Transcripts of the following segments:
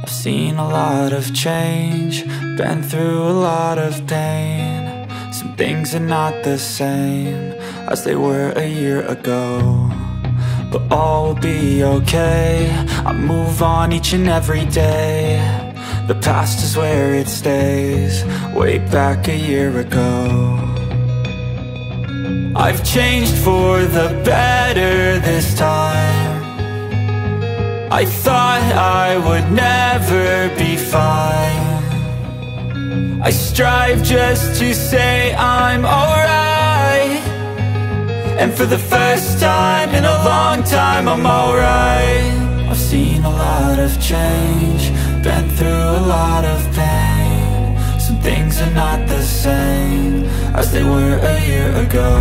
I've seen a lot of change, been through a lot of pain. Some things are not the same as they were a year ago, but all will be okay. I move on each and every day. The past is where it stays, way back a year ago. I've changed for the better this time. I thought I would never be fine. I strive just to say I'm alright, and for the first time in a long time I'm alright. I've seen a lot of change, been through a lot of pain. Some things are not the same as they were a year ago,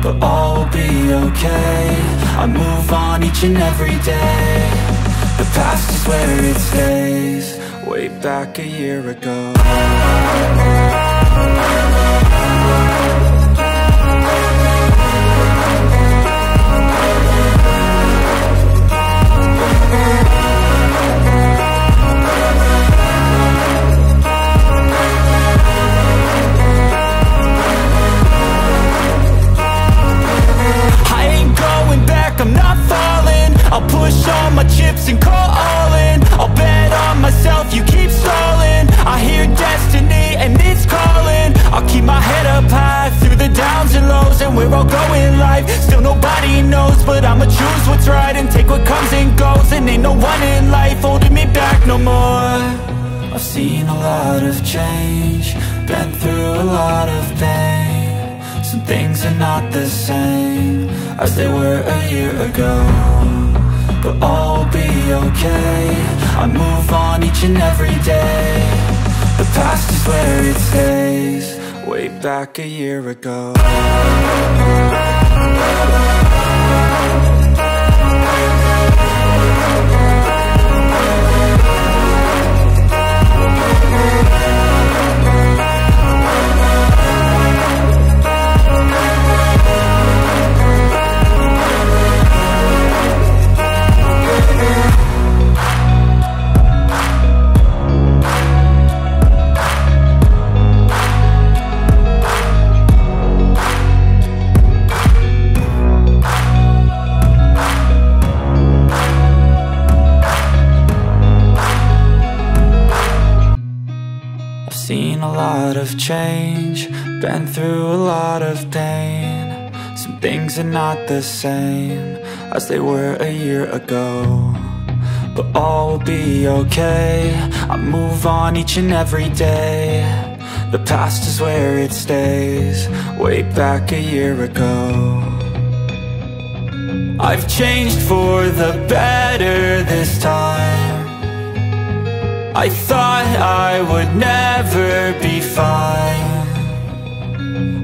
but all will be okay. I move on each and every day. The past is where it stays, way back a year ago. I'm not falling, I'll push all my chips and call all in. I'll bet on myself, you keep stalling. I hear destiny and it's calling. I'll keep my head up high through the downs and lows, and where I'll go in life, still nobody knows. But I'ma choose what's right and take what comes and goes, and ain't no one in life holding me back no more. I've seen a lot of change, been through a lot of pain. Some things are not the same as they were a year ago, but all will be okay. I move on each and every day. The past is where it stays, way back a year ago. Seen a lot of change, been through a lot of pain. Some things are not the same as they were a year ago, but all will be okay. I move on each and every day. The past is where it stays, way back a year ago. I've changed for the better this time. I thought I would never be fine.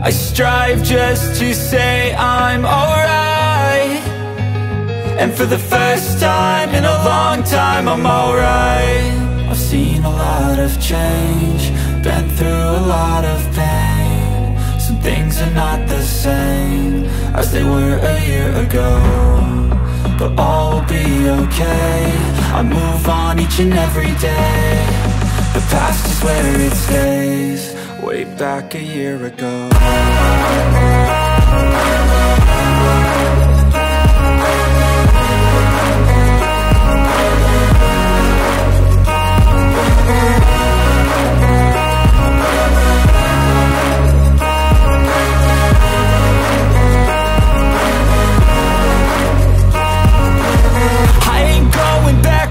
I strive just to say I'm alright, and for the first time in a long time I'm alright. I've seen a lot of change, been through a lot of pain. Some things are not the same as they were a year ago, but all will be okay. I move on each and every day. The past is where it stays, way back a year ago.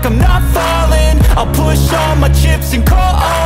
I'm not falling, I'll push all my chips and call